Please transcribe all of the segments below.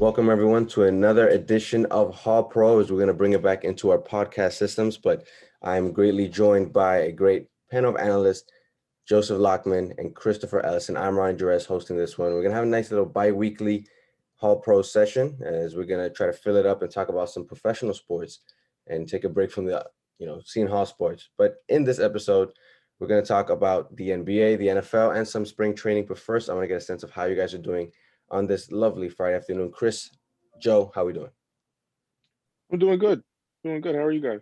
Welcome, everyone, to another edition of Hall Pros. We're going to bring it back into our podcast systems, but I'm greatly joined by a great panel of analysts, Joseph Lahkman and Christopher Ellison. I'm Rony Jerez hosting this one. We're going to have a nice little bi-weekly Hall Pro session as we're going to try to fill it up and talk about some professional sports and take a break from the, seeing Hall sports. But in this episode, we're going to talk about the NBA, the NFL, and some spring training. But first, I want to get a sense of how you guys are doing on this lovely Friday afternoon. Chris, Joe, how we doing? I'm doing good. Doing good. How are you guys?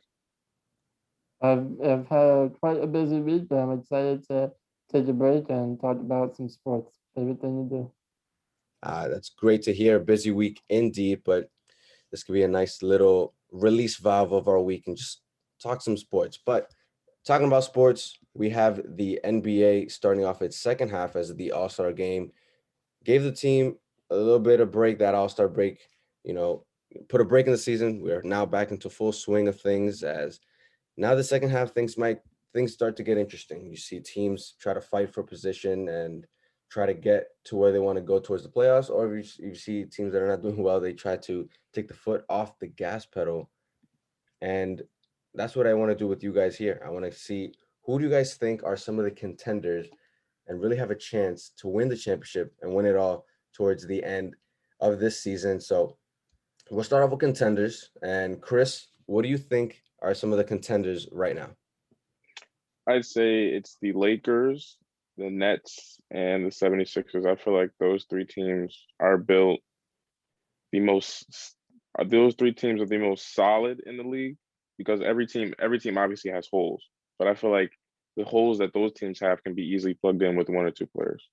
I've had quite a busy week, but I'm excited to take a break and talk about some sports. Favorite thing to do. That's great to hear. A busy week indeed, but this could be a nice little release valve of our week and just talk some sports. But talking about sports, we have the NBA starting off its second half as the All-Star game. Gave the team a little bit of break, that All-Star break, put a break in the season. We are now back into full swing of things as now the second half things start to get interesting. You see teams try to fight for position and try to get to where they want to go towards the playoffs, or you see teams that are not doing well, they try to take the foot off the gas pedal. And that's what I want to do with you guys here. I want to see who do you guys think are some of the contenders and really have a chance to win the championship and win it all towards the end of this season. So we'll start off with contenders. And Chris, what do you think are some of the contenders right now? I'd say it's the Lakers, the Nets, and the 76ers. I feel like those three teams are built the most those three teams are the most solid in the league because every team obviously has holes. But I feel like the holes that those teams have can be easily plugged in with one or two players.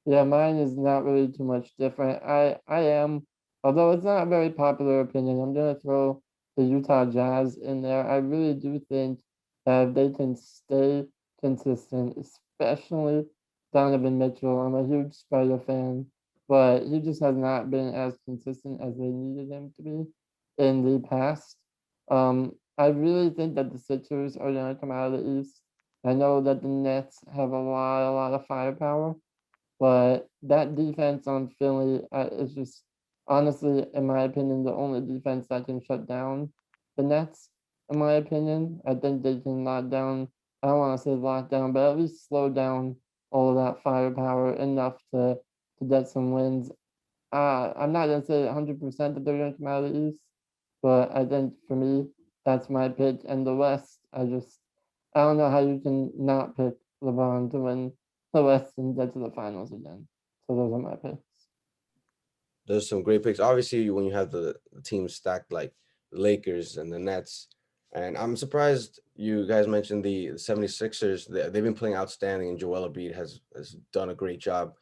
Yeah, mine is not really too much different. I am, although it's not a very popular opinion, I'm gonna throw the Utah Jazz in there. I really do think that if they can stay consistent, especially Donovan Mitchell. I'm a huge Spider fan, but he just has not been as consistent as they needed him to be in the past. I really think that the Sixers are gonna come out of the East. I know that the Nets have a lot of firepower, but that defense on Philly is just honestly, in my opinion, the only defense that can shut down the Nets. In my opinion, I think they can lock down. I don't want to say lock down, but at least slow down all of that firepower enough to get some wins. I'm not gonna say 100% that they're gonna come out of the East, but I think for me, that's my pick. And the West, I don't know how you can not pick LeBron to win the West and get to the finals again. So those are my picks. There's some great picks. Obviously, when you have the teams stacked like the Lakers and the Nets, and I'm surprised you guys mentioned the 76ers. They've been playing outstanding, and Joel Embiid has done a great job.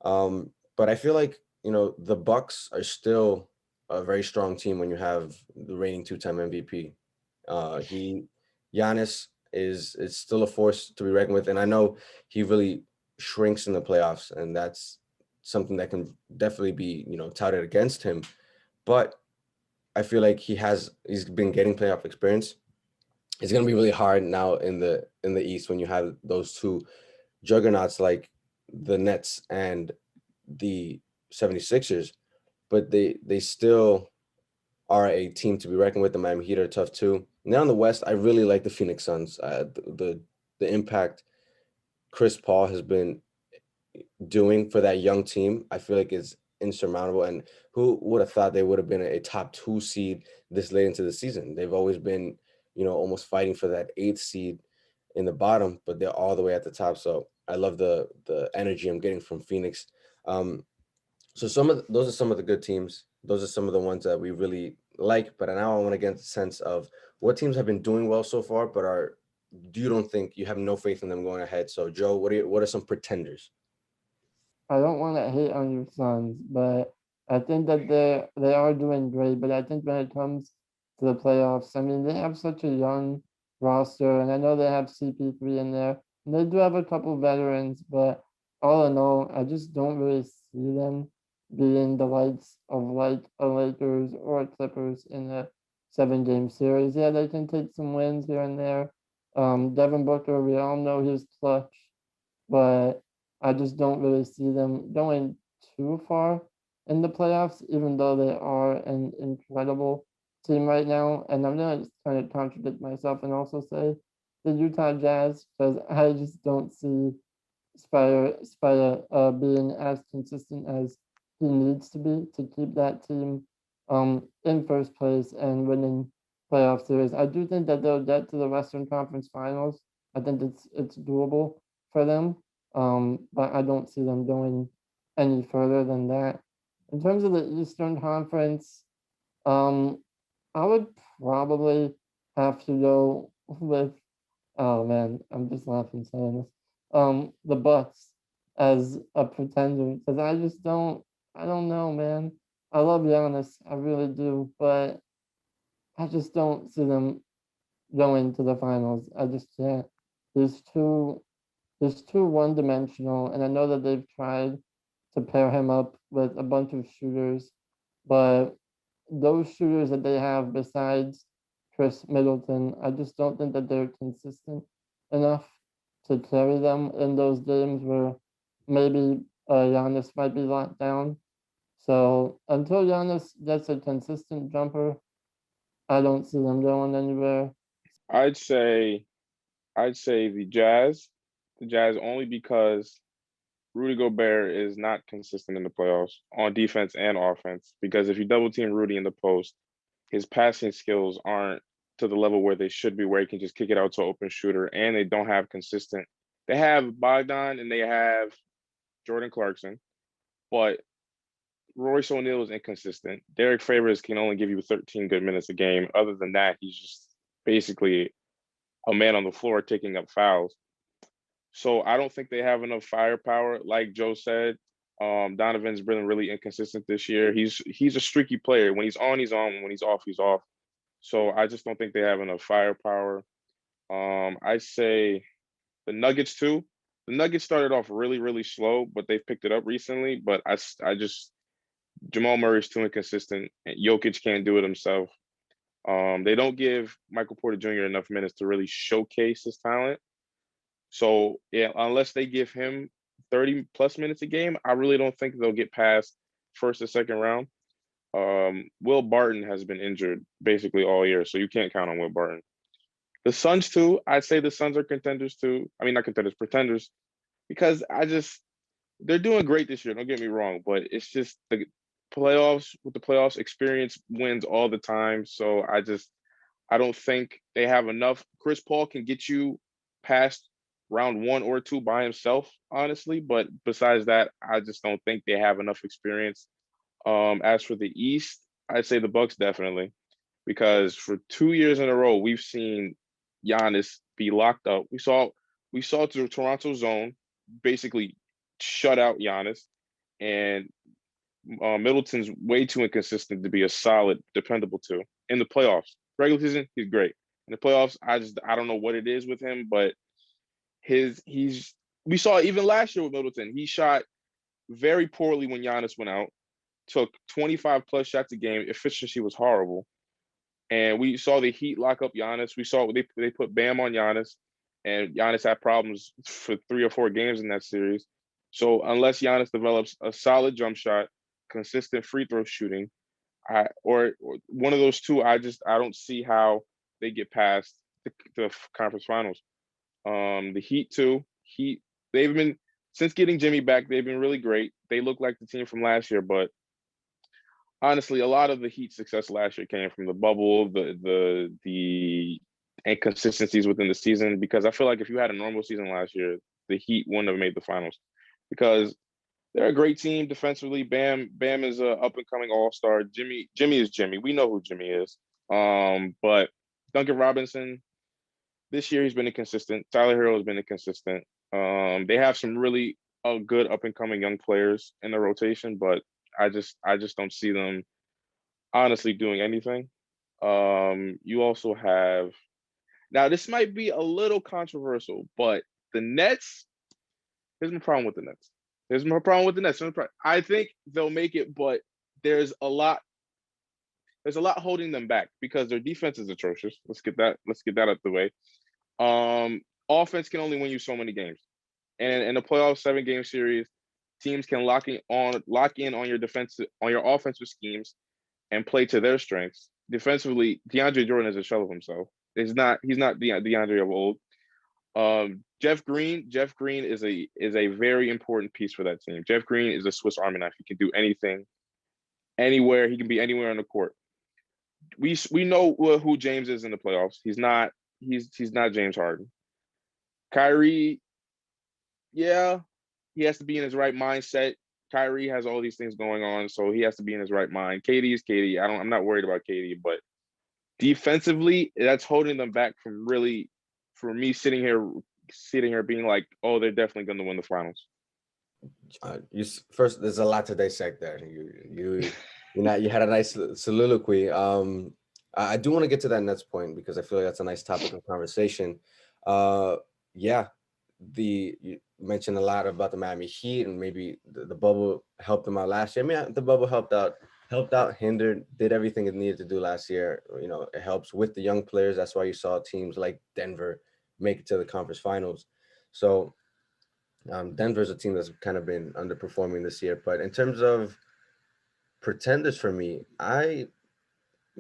But I feel like, the Bucks are still a very strong team when you have the reigning two-time MVP. He Giannis is still a force to be reckoned with, and I know he really shrinks in the playoffs, and that's something that can definitely be touted against him. But I feel like he's been getting playoff experience. It's gonna be really hard now in the East when you have those two juggernauts like the Nets and the 76ers, but they still are a team to be reckoned with. The Miami Heat are tough too. Now in the West, I really like the Phoenix Suns. The impact Chris Paul has been doing for that young team, I feel like is insurmountable. And who would have thought they would have been a top 2 seed this late into the season? They've always been, almost fighting for that 8th seed in the bottom, but they're all the way at the top. So I love the energy I'm getting from Phoenix. So those are some of the good teams. Those are some of the ones that we really like. But now I want to get a sense of what teams have been doing well so far, but you don't think you have no faith in them going ahead. So Joe, what are some pretenders? I don't want to hate on your Suns, but I think that they are doing great. But I think when it comes to the playoffs, I mean, they have such a young roster, and I know they have CP3 in there. And they do have a couple veterans, but all in all, I just don't really see them being the likes of like a Lakers or a Clippers in a 7-game series. Yeah, they can take some wins here and there. Devin Booker, we all know he's clutch, but I just don't really see them going too far. in the playoffs, even though they are an incredible team right now. And I'm gonna just kind of contradict myself and also say the Utah Jazz, because I just don't see Spider being as consistent as he needs to be to keep that team in first place and winning playoff series. I do think that they'll get to the Western Conference Finals. I think it's doable for them, but I don't see them going any further than that. In terms of the Eastern Conference, um, I would probably have to go with. Oh man, I'm just laughing saying this. The Bucks as a pretender because I don't know, man. I love Giannis, I really do, but I just don't see them going to the finals. I just can't. He's too he's too one dimensional, and I know that they've tried to pair him up with a bunch of shooters, but those shooters that they have besides Chris Middleton, I just don't think that they're consistent enough to carry them in those games where maybe Giannis might be locked down. So until Giannis gets a consistent jumper, I don't see them going anywhere. I'd say the Jazz. The Jazz only because Rudy Gobert is not consistent in the playoffs on defense and offense. Because if you double team Rudy in the post, his passing skills aren't to the level where they should be, where he can just kick it out to an open shooter, and they don't have consistent. They have Bogdan and they have Jordan Clarkson, but Royce O'Neal is inconsistent. Derek Favors can only give you 13 good minutes a game. Other than that, he's just basically a man on the floor taking up fouls. So I don't think they have enough firepower. Like Joe said, Donovan's been really inconsistent this year. He's a streaky player. When he's on, he's on. When he's off, he's off. So I just don't think they have enough firepower. I say the Nuggets too. The Nuggets started off really, really slow, but they've picked it up recently. But I just Jamal Murray's too inconsistent. And Jokic can't do it himself. They don't give Michael Porter Jr. enough minutes to really showcase his talent. So yeah, unless they give him 30 plus minutes a game, I really don't think they'll get past first or second round. Will Barton has been injured basically all year, so you can't count on Will Barton. The Suns too, I'd say the Suns are contenders too. I mean, not contenders, pretenders, because they're doing great this year. Don't get me wrong, but it's just the playoffs. With the playoffs, experience wins all the time. So I don't think they have enough. Chris Paul can get you past round 1 or 2 by himself, honestly. But besides that, I just don't think they have enough experience. As for the East, I'd say the Bucks definitely, because for 2 years in a row, we've seen Giannis be locked up. We saw the Toronto zone basically shut out Giannis, and Middleton's way too inconsistent to be a solid, dependable two in the playoffs. Regular season, he's great. In the playoffs, I don't know what it is with him, but we saw it even last year with Middleton. He shot very poorly when Giannis went out, took 25 plus shots a game. Efficiency was horrible. And we saw the Heat lock up Giannis. We saw they put Bam on Giannis, and Giannis had problems for 3 or 4 games in that series. So unless Giannis develops a solid jump shot, consistent free throw shooting, or one of those two, I don't see how they get past the conference finals. The Heat too. They've been, since getting Jimmy back, they've been really great. They look like the team from last year, but honestly, a lot of the Heat success last year came from the bubble, the inconsistencies within the season. Because I feel like if you had a normal season last year, the Heat wouldn't have made the finals, because they're a great team defensively. Bam is a up and coming all-star. Jimmy is Jimmy. We know who Jimmy is. But Duncan Robinson, this year he's been inconsistent. Tyler Hero has been inconsistent. They have some really good up and coming young players in the rotation, but I just don't see them honestly doing anything. You also have, now this might be a little controversial, but the Nets. Here's my problem with the Nets. I think they'll make it, but there's a lot holding them back because their defense is atrocious. Let's get that out of the way. Offense can only win you so many games. And in a playoff 7-game series, teams can lock in on your offensive schemes and play to their strengths. Defensively, DeAndre Jordan is a shell of himself. He's not DeAndre of old. Jeff Green is a very important piece for that team. Jeff Green is a Swiss Army knife. He can do anything, anywhere. He can be anywhere on the court. We know who James is in the playoffs. He's not James Harden. Kyrie, yeah, he has to be in his right mindset. Kyrie has all these things going on, so he has to be in his right mind. KD is KD. I'm not worried about KD, but defensively, that's holding them back from really, for me sitting here being like, oh, they're definitely going to win the finals. First, there's a lot to dissect there. You had a nice soliloquy. I do want to get to that Nets point because I feel like that's a nice topic of conversation. Yeah, you mentioned a lot about the Miami Heat and maybe the bubble helped them out last year. I mean, the bubble helped out, hindered, did everything it needed to do last year. It helps with the young players. That's why you saw teams like Denver make it to the conference finals. So Denver's a team that's kind of been underperforming this year. But in terms of pretenders for me, I'm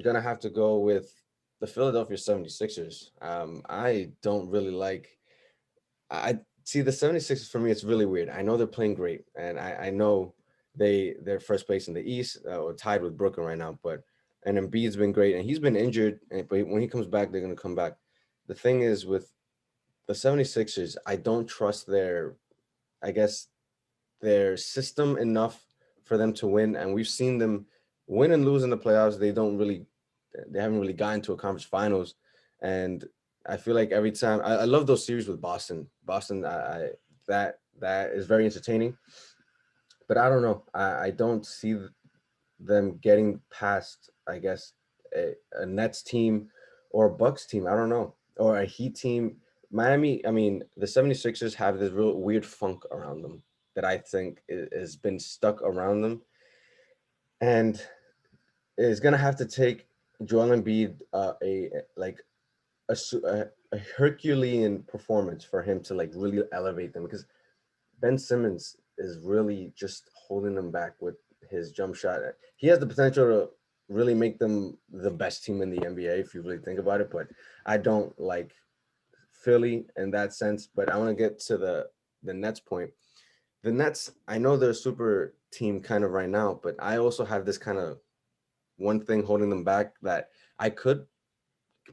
going to have to go with the Philadelphia 76ers. I don't really I see the 76ers for me, it's really weird. I know they're playing great, and I know they're first place in the East, or tied with Brooklyn right now. And Embiid's been great, and he's been injured, but when he comes back, they're going to come back. The thing is with the 76ers, I don't trust their system enough for them to win. And we've seen them win and lose in the playoffs. They haven't really gotten to a conference finals. And I feel like every time I love those series with Boston. That is very entertaining. But I don't know. I don't see them getting past, I guess, a Nets team or a Bucks team. I don't know. Or a Heat team. Miami, I mean, the 76ers have this real weird funk around them that I think has been stuck around them. And is going to have to take Joel Embiid a Herculean performance for him to really elevate them, because Ben Simmons is really just holding them back with his jump shot. He has the potential to really make them the best team in the NBA if you really think about it, but I don't like Philly in that sense. But I want to get to the Nets point. The Nets, I know they're a super team kind of right now, but I also have this kind of one thing holding them back, that I could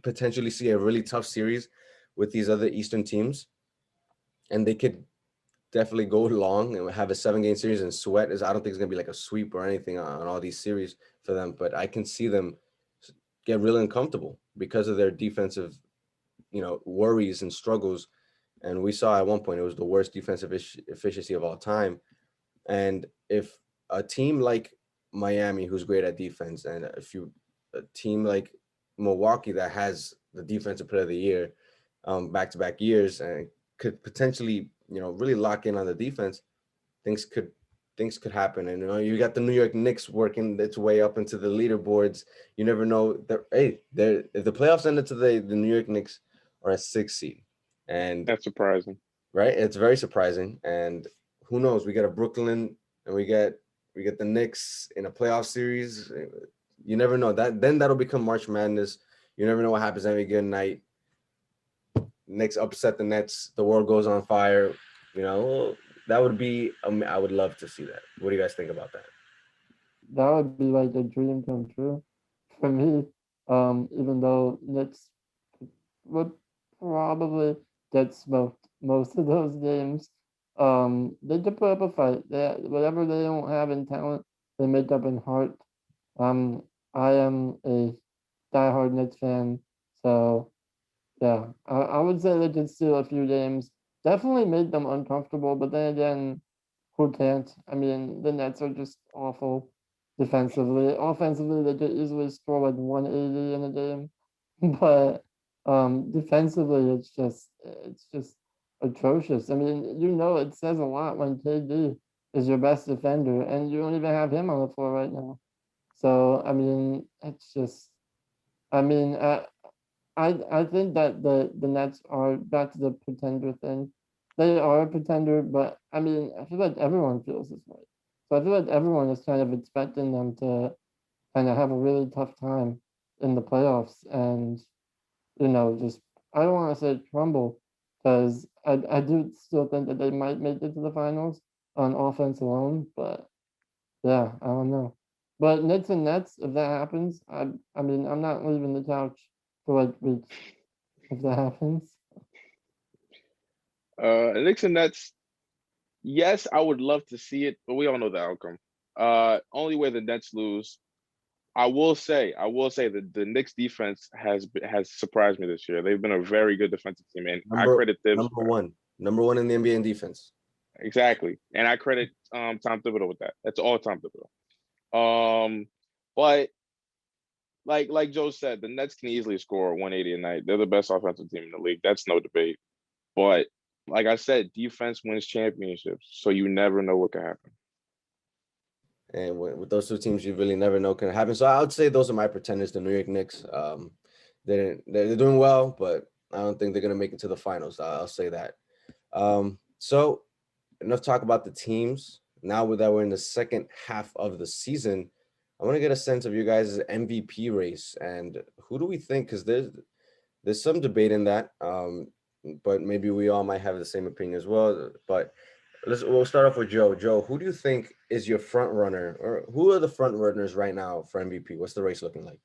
potentially see a really tough series with these other Eastern teams, and they could definitely go long and have a 7-game series and sweat. I don't think it's going to be like a sweep or anything on all these series for them, but I can see them get really uncomfortable because of their defensive, worries and struggles. And we saw at one point it was the worst defensive efficiency of all time. And if a team like Miami, who's great at defense, and a team like Milwaukee that has the defensive player of the year back-to-back years and could potentially, really lock in on the defense, things could happen. And you got the New York Knicks working its way up into the leaderboards. You never know. If the playoffs ended today, the New York Knicks are a 6th seed, and that's surprising, right? It's very surprising. And who knows? We got a Brooklyn, and we get the Knicks in a playoff series. You never know. That'll become March Madness. You never know what happens every good night. Knicks upset the Nets. The world goes on fire. That would be. I would love to see that. What do you guys think about that? That would be like a dream come true for me. Even though Nets would probably get smoked most of those games. They could put up a fight. Whatever they don't have in talent, they make up in heart. I am a diehard Nets fan, so yeah, I would say they could steal a few games. Definitely make them uncomfortable, but then again, who can't? I mean, the Nets are just awful defensively. Offensively, they could easily score like 180 in a game, but defensively, it's just atrocious. I mean, it says a lot when KD is your best defender, and you don't even have him on the floor right now. So I mean, it's just. I mean, I think that the Nets are back to the pretender thing. they are a pretender, but I mean, I feel like everyone feels this way. So I feel like everyone is kind of expecting them to kind of have a really tough time in the playoffs and, just, I don't want to say crumble because I do still think that they might make it to the finals on offense alone, but yeah, I don't know. But Knicks and Nets, if that happens, I mean, I'm not leaving the couch for like weeks if that happens. Knicks and Nets. Yes, I would love to see it, but we all know the outcome. Only way the Nets lose. I will say that the Knicks defense has surprised me this year. They've been a very good defensive team, and I Number credit Thibs number for that. one, number one in the NBA in defense. Exactly, and I credit Tom Thibodeau with that. That's all Tom Thibodeau. But like Joe said, the Nets can easily score 180 a night. They're the best offensive team in the league. That's no debate. But like I said, defense wins championships, so you never know what can happen. And with those two teams, you really never know can happen. So I would say those are my pretenders, the New York Knicks. They're doing well, but I don't think they're gonna make it to the finals. I'll say that. So enough talk about the teams. Now that we're in the second half of the season, I want to get a sense of you guys' MVP race and who do we think? Because there's some debate in that, but maybe we all might have the same opinion as well. But we'll start off with Joe. Joe, who do you think is your front runner, or who are the front runners right now for MVP? What's the race looking like?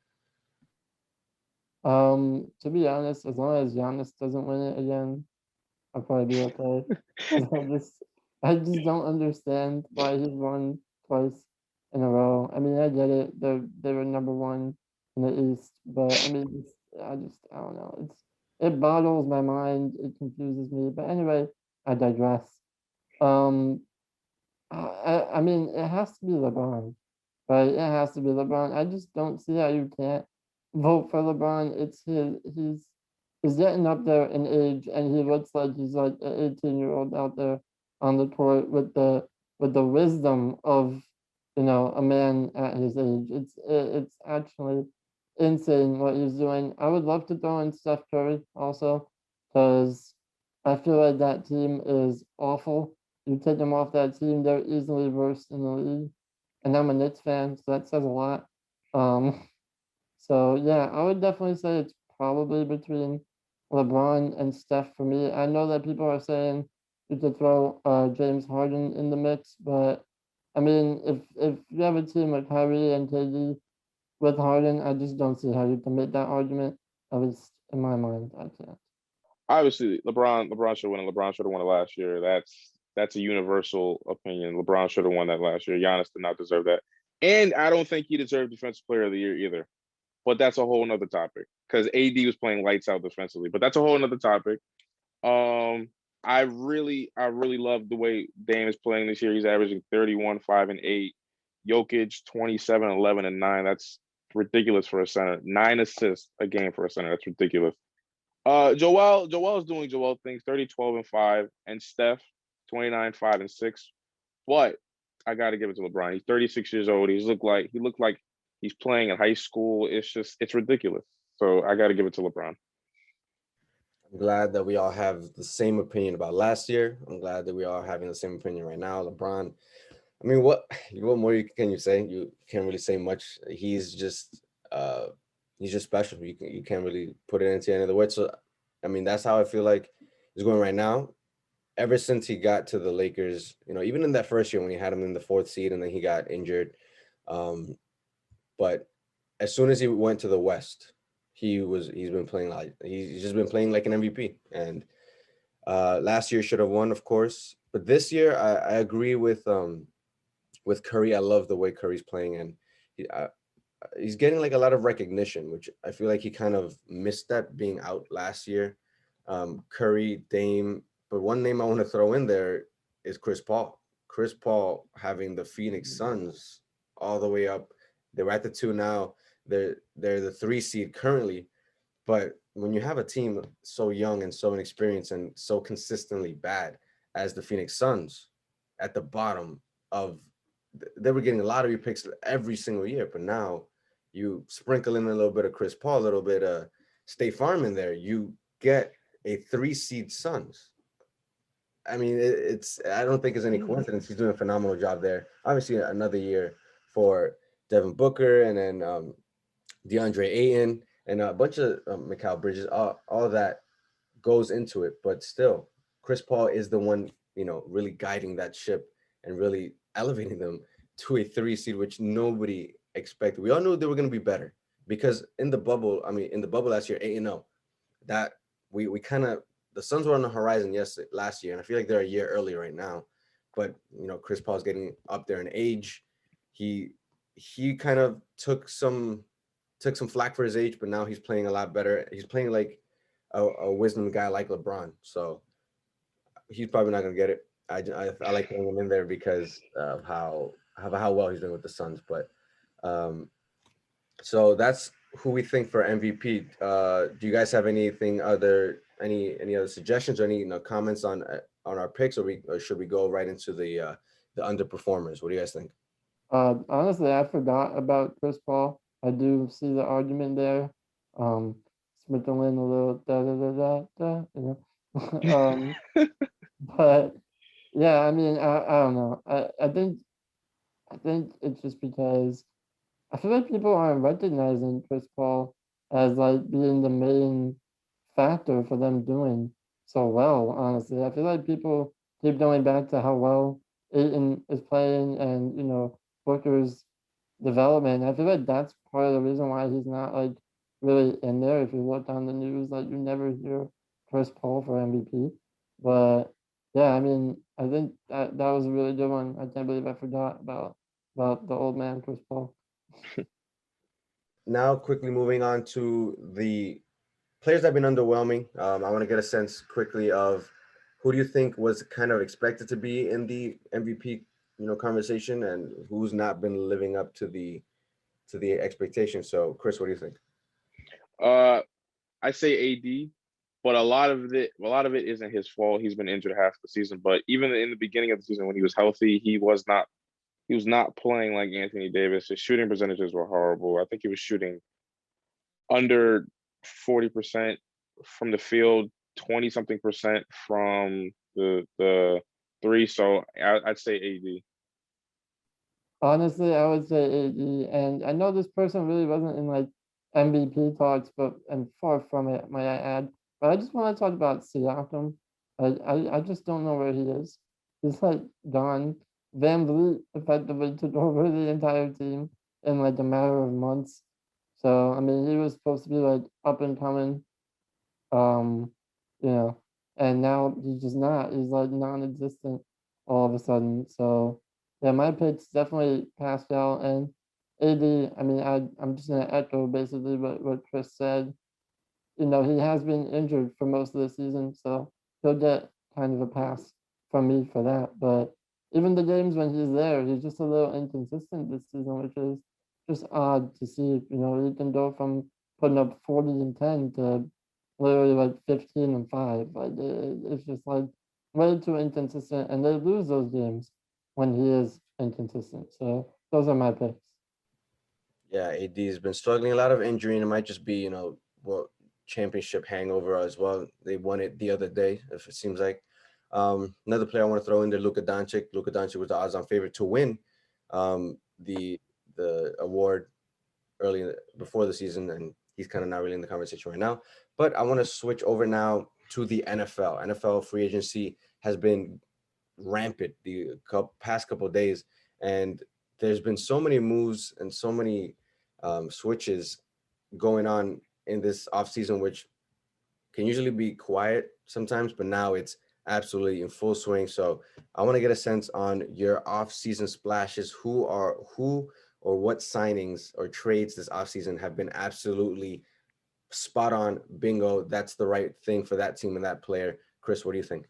To be honest, as long as Giannis doesn't win it again, I'll probably be okay. 'Cause I just don't understand why he's won twice in a row. I mean, I get it; they were number one in the East, but I mean, I don't know. It boggles my mind. It confuses me. But anyway, I digress. Um, I mean, it has to be LeBron, right? It has to be LeBron. I just don't see how you can't vote for LeBron. He's getting up there in age, and he looks like he's like an 18-year-old out there on the court with the wisdom of a man at his age. It's actually insane what he's doing. I would love to throw in Steph Curry also, because I feel like that team is awful. You take them off that team, they're easily worst in the league. And I'm a Knicks fan, so that says a lot. Um, so yeah, I would definitely say it's probably between LeBron and Steph for me. I know that people are saying you could throw James Harden in the mix, but I mean, if you have a team with Kyrie and KD with Harden, I just don't see how you can make that argument. At least in my mind, I can't. Obviously, LeBron should win. LeBron should have won it last year. That's a universal opinion. LeBron should have won that last year. Giannis did not deserve that, and I don't think he deserved Defensive Player of the Year either. But that's a whole nother topic because AD was playing lights out defensively. But that's a whole nother topic. I really love the way Dame is playing this year. He's averaging 31, 5, and 8. Jokic 27, 11, and 9. That's ridiculous for a center. 9 assists a game for a center. That's ridiculous. Joel is doing Joel things, 30, 12, and 5, and Steph, 29, 5, and 6. But I gotta give it to LeBron. He's 36 years old. He looked like he's playing in high school. It's ridiculous. So I gotta give it to LeBron. I'm glad that we all have the same opinion about last year. I'm glad that we all having the same opinion right now. LeBron, I mean, what more can you say? You can't really say much. He's just special. You can't really put it into any other words. So I mean, that's how I feel like it's going right now. Ever since he got to the Lakers, even in that first year when he had him in the fourth seed and then he got injured. But as soon as he went to the West, he's been playing like he's just been playing like an MVP. And last year should have won, of course. But this year, I agree with Curry. I love the way Curry's playing, and he's getting like a lot of recognition, which I feel like he kind of missed that being out last year. Curry, Dame, but one name I want to throw in there is Chris Paul. Chris Paul having the Phoenix Suns all the way up. They're at the 2 now. They're the 3 seed currently. But when you have a team so young and so inexperienced and so consistently bad as the Phoenix Suns at the bottom of, they were getting lottery picks every single year. But now you sprinkle in a little bit of Chris Paul, a little bit of State Farm in there, you get a 3 seed Suns. I mean, it's I don't think it's any coincidence. He's doing a phenomenal job there. Obviously, another year for Devin Booker, and then DeAndre Ayton, and a bunch of Mikal Bridges. All of that goes into it, but still, Chris Paul is the one, really guiding that ship and really elevating them to a 3 seed, which nobody expected. We all knew they were going to be better because in the bubble last year, 8-0, that we kind of, the Suns were on the horizon last year, and I feel like they're a year early right now. But Chris Paul's getting up there in age. He kind of took some flack for his age, but now he's playing a lot better. He's playing like a wisdom guy like LeBron. So he's probably not gonna get it. I like throwing him in there because of how well he's doing with the Suns. But so that's who we think for MVP. Do you guys have any other suggestions or any comments on our picks, or should we go right into the underperformers? What do you guys think? Honestly, I forgot about Chris Paul. I do see the argument there. Sprinkling a little da da da da da, but yeah, I mean, I don't know. I think it's just because I feel like people aren't recognizing Chris Paul as like being the main factor for them doing so well. Honestly, I feel like people keep going back to how well Aiton is playing and Booker's development. I feel like that's part of the reason why he's not like really in there. If you look on the news, like you never hear Chris Paul for MVP. But yeah, I mean, I think that was a really good one. I can't believe I forgot about the old man Chris Paul. Now, quickly moving on to the players that have been underwhelming. I want to get a sense quickly of who do you think was kind of expected to be in the MVP, conversation, and who's not been living up to the expectation. So, Chris, what do you think? I say AD, but a lot of it isn't his fault. He's been injured half the season. But even in the beginning of the season, when he was healthy, he was not playing like Anthony Davis. His shooting percentages were horrible. I think he was shooting under 40% from the field, 20-something% from the three. So I'd say AD. Honestly, I would say AD, and I know this person really wasn't in like MVP talks, but and far from it, might I add. But I just want to talk about Siakam. I just don't know where he is. He's like gone. Van Vliet effectively took over the entire team in like a matter of months. So I mean, he was supposed to be like up and coming, um, you know, and now he's just not. He's like non-existent all of a sudden. So yeah, my pick's definitely Pascal and AD. I mean, I'm just gonna echo basically what Chris said. He has been injured for most of the season, so he'll get kind of a pass from me for that. But even the games when he's there, he's just a little inconsistent this season, which is just odd to see. He can go from putting up 40 and 10 to literally like 15 and 5. Like it's just like way too inconsistent, and they lose those games when he is inconsistent. So those are my picks. Yeah, AD has been struggling a lot of injury, and it might just be, championship hangover as well. They won it the other day, if it seems like. Another player I want to throw in there, Luka Doncic. Luka Doncic was the odds-on favorite to win the award before the season, and he's kind of not really in the conversation right now. But I want to switch over now to the NFL. NFL free agency has been rampant the past couple of days, and there's been so many moves and so many switches going on in this offseason, which can usually be quiet sometimes, but now it's absolutely in full swing. So I want to get a sense on your offseason splashes. Who or what signings or trades this offseason have been absolutely spot on, bingo, that's the right thing for that team and that player. Chris, what do you think?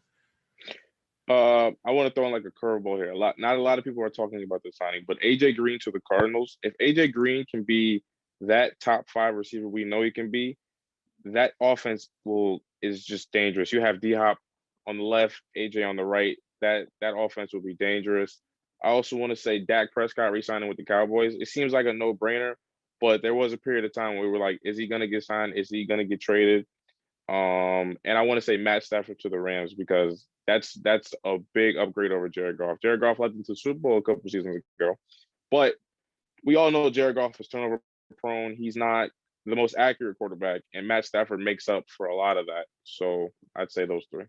I want to throw in like a curveball here. Not a lot of people are talking about the signing, but AJ Green to the Cardinals. If AJ Green can be that top 5 receiver we know he can be, that offense is just dangerous. You have D-Hop on the left, AJ on the right. That offense will be dangerous. I also want to say Dak Prescott re-signing with the Cowboys. It seems like a no-brainer, but there was a period of time where we were like, is he going to get signed? Is he going to get traded? And I want to say Matt Stafford to the Rams because That's a big upgrade over Jared Goff. Jared Goff led them to the Super Bowl a couple seasons ago, but we all know Jared Goff is turnover prone. He's not the most accurate quarterback, and Matt Stafford makes up for a lot of that. So I'd say those three.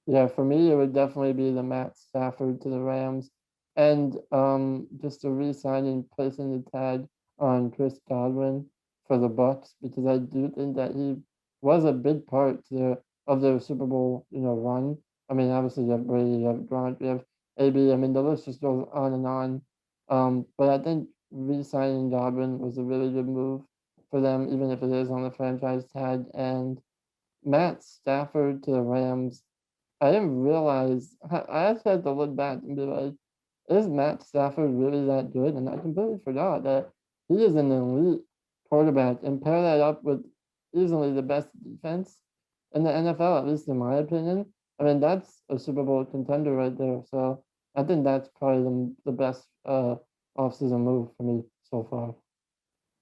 Yeah, for me, it would definitely be the Matt Stafford to the Rams, and just a re-signing, placing the tag on Chris Godwin for the Bucks, because I do think that he was a big part of their Super Bowl, run. I mean, obviously you have Brady, you have Gronk, you have AB. I mean, the list just goes on and on. But I think re-signing Godwin was a really good move for them, even if it is on the franchise tag. And Matt Stafford to the Rams, I didn't realize. I actually had to look back and be like, is Matt Stafford really that good? And I completely forgot that he is an elite quarterback. And pair that up with easily the best defense in the NFL, at least in my opinion. I mean, that's a Super Bowl contender right there. So I think that's probably the best offseason move for me so far.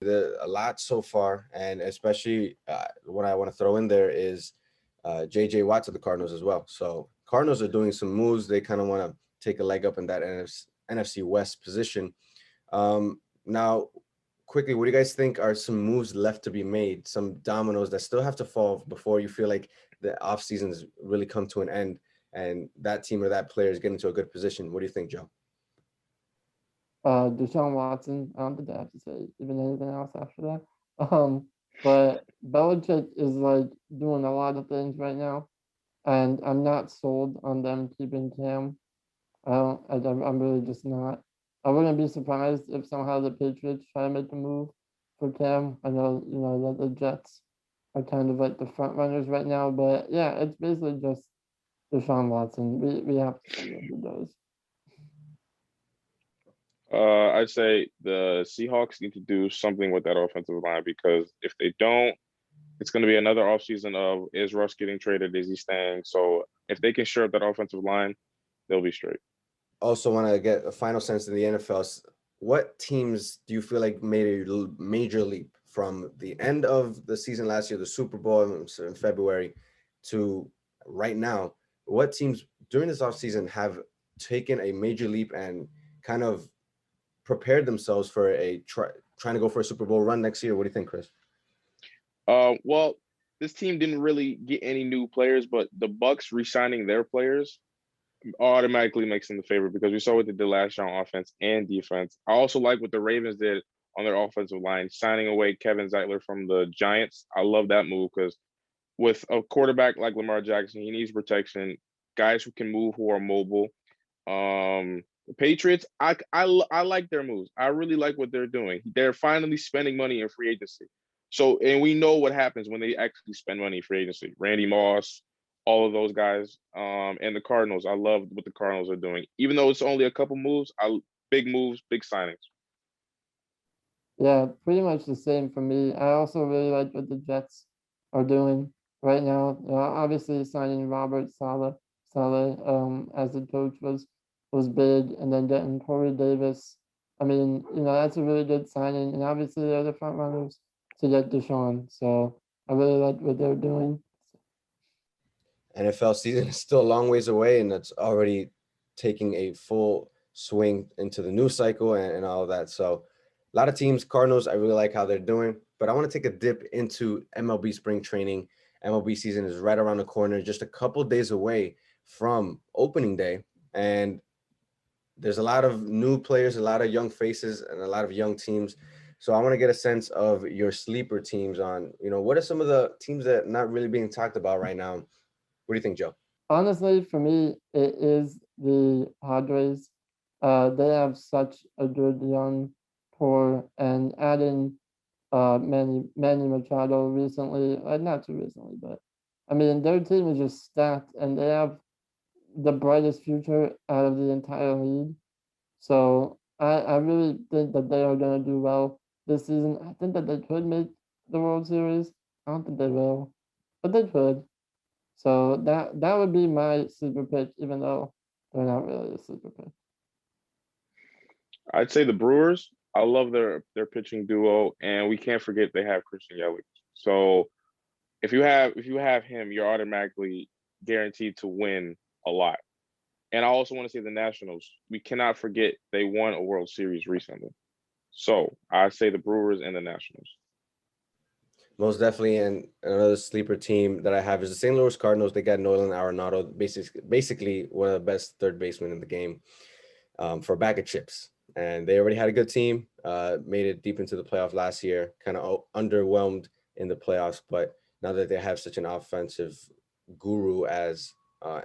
A lot so far, and especially what I want to throw in there is JJ Watt to the Cardinals as well. So Cardinals are doing some moves. They kind of want to take a leg up in that NFC West position. Now, quickly, what do you guys think are some moves left to be made? Some dominoes that still have to fall before you feel like the offseason has really come to an end and that team or that player is getting to a good position. What do you think, Joe? Deshaun Watson, I don't think I have to say even anything else after that. But Belichick is like doing a lot of things right now, and I'm not sold on them keeping Cam. I'm really just not. I wouldn't be surprised if somehow the Patriots try to make a move for Cam. I know, that the Jets are kind of like the front runners right now, but yeah, it's basically just Deshaun Watson. We have to see what he does. I'd say the Seahawks need to do something with that offensive line, because if they don't, it's going to be another offseason of, is Russ getting traded? Is he staying? So if they can shore up that offensive line, they'll be straight. Also want to get a final sense in the NFL. What teams do you feel like made a major leap from the end of the season last year, the Super Bowl in February, to right now? What teams during this offseason have taken a major leap and kind of prepared themselves for trying to go for a Super Bowl run next year? What do you think, Chris? Well, this team didn't really get any new players, but the Bucks re-signing their players automatically makes them the favorite, because we saw what they did last year on offense and defense. I also like what the Ravens did on their offensive line, signing away Kevin Zeitler from the Giants. I love that move, because with a quarterback like Lamar Jackson, he needs protection, guys who can move, who are mobile. The Patriots, I like their moves. I really like what they're doing. They're finally spending money in free agency. So, and we know what happens when they actually spend money in free agency. Randy Moss, all of those guys, and the Cardinals. I love what the Cardinals are doing, even though it's only a couple moves. Big moves, big signings. Yeah, pretty much the same for me. I also really like what the Jets are doing right now. Obviously signing Robert Saleh, as the coach was big, and then getting Corey Davis. I mean, that's a really good signing, and obviously they're the front runners to get Deshaun. So I really like what they're doing. NFL season is still a long ways away, and it's already taking a full swing into the news cycle and all of that. So a lot of teams, Cardinals, I really like how they're doing, but I want to take a dip into MLB Spring Training. MLB season is right around the corner, just a couple days away from opening day. And there's a lot of new players, a lot of young faces, and a lot of young teams. So I want to get a sense of your sleeper teams on, what are some of the teams that are not really being talked about right now? What do you think, Joe? Honestly, for me, it is the Padres. They have such a good young core, and adding Manny Machado recently, not too recently, but I mean their team is just stacked, and they have the brightest future out of the entire league. So I really think that they are gonna do well this season. I think that they could make the World Series. I don't think they will, but they could. So that would be my sleeper pick, even though they're not really a sleeper pick. I'd say the Brewers. I love their pitching duo, and we can't forget they have Christian Yelich. So if you have him, you're automatically guaranteed to win a lot. And I also want to say the Nationals. We cannot forget they won a World Series recently. So I say the Brewers and the Nationals. Most definitely, and another sleeper team that I have is the St. Louis Cardinals. They got Nolan Arenado, basically one of the best third basemen in the game, for a bag of chips. And they already had a good team, made it deep into the playoff last year, kind of underwhelmed in the playoffs. But now that they have such an offensive guru as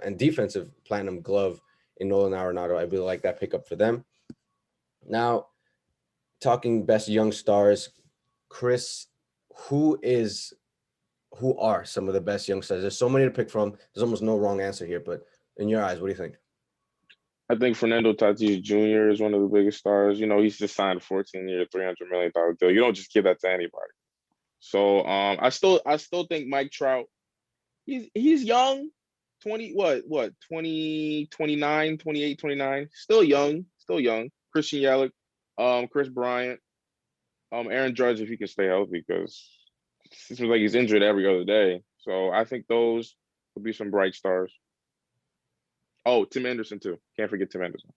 and defensive platinum glove in Nolan Arenado, I really like that pickup for them. Now, talking best young stars, Chris, who are some of the best young stars? There's so many to pick from. There's almost no wrong answer here, but in your eyes, what do you think? I think Fernando Tatis Jr. is one of the biggest stars. You know, he's just signed a 14-year, $300 million deal. You don't just give that to anybody. So I still think Mike Trout, he's young, 20, 29, 28, 29. Still young. Christian Yelich, Chris Bryant, Aaron Judge, if he can stay healthy, because it seems like he's injured every other day. So I think those would be some bright stars. Oh, Tim Anderson too. Can't forget Tim Anderson.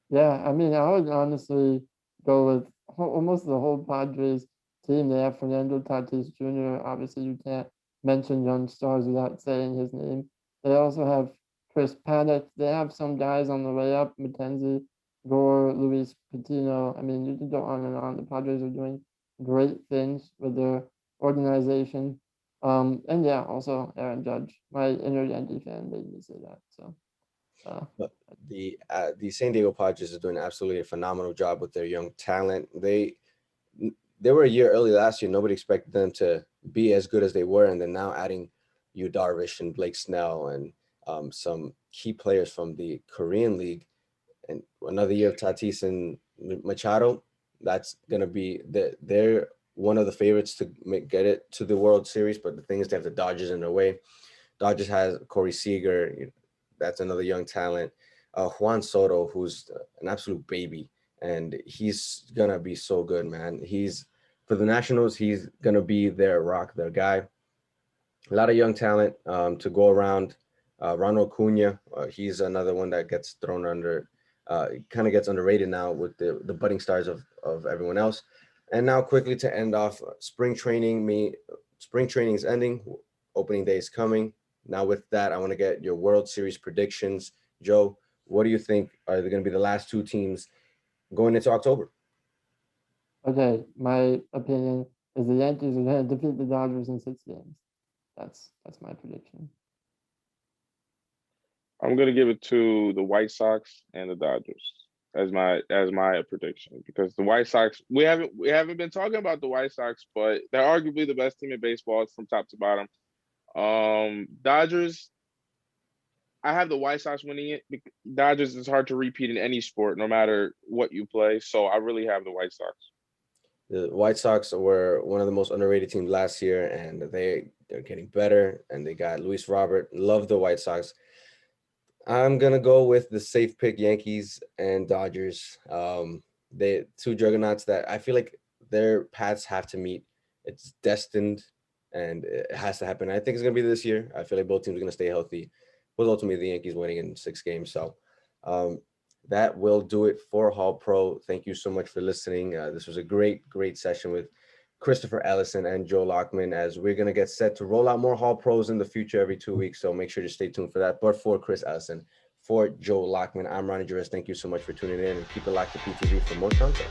Yeah, I mean, I would honestly go with almost the whole Padres team. They have Fernando Tatis Jr. Obviously, you can't mention young stars without saying his name. They also have Chris Paddock. They have some guys on the way up: Mackenzie Gore, Luis Patino. I mean, you can go on and on. The Padres are doing great things with their organization. And yeah, also Aaron Judge. My inner Yankee fan made me say that. So. But the San Diego Padres are doing absolutely a phenomenal job with their young talent. They were a year early last year. Nobody expected them to be as good as they were, and then now adding Yu Darvish and Blake Snell and some key players from the Korean League, and another year of Tatis and Machado. That's gonna be they're one of the favorites to get it to the World Series. But the thing is, they have the Dodgers in their way. Dodgers has Corey Seager. That's another young talent. Juan Soto, who's an absolute baby, and he's gonna be so good, man. He's for the Nationals. He's gonna be their rock, their guy. A lot of young talent to go around. Ronald Acuna, he's another one that gets thrown under, kind of gets underrated now with the budding stars of everyone else. And now quickly to end off, spring training is ending. Opening day is coming. Now with that, I want to get your World Series predictions. Joe, what do you think are going to be the last two teams going into October? Okay, my opinion is the Yankees are going to defeat the Dodgers in 6 games. That's my prediction. I'm gonna give it to the White Sox and the Dodgers as my prediction, because the White Sox, we haven't been talking about the White Sox, but they're arguably the best team in baseball from top to bottom. Dodgers, I have the White Sox winning it. Dodgers is hard to repeat in any sport, no matter what you play. So I really have the White Sox. The White Sox were one of the most underrated teams last year, and they're getting better. And they got Luis Robert. Love the White Sox. I'm gonna go with the safe pick, Yankees and Dodgers. They two juggernauts that I feel like their paths have to meet. It's destined, and it has to happen. I think it's gonna be this year. I feel like both teams are gonna stay healthy, with ultimately the Yankees winning in 6 games. So that will do it for Hall Pro. Thank you so much for listening. This was a great session with Christopher Ellison and Joe Lahkman, as we're going to get set to roll out more Hall Pros in the future every 2 weeks. So make sure to stay tuned for that. But for Chris Ellison, for Joe Lahkman, I'm Rony Jerez. Thank you so much for tuning in, and keep it locked to PTV for more content.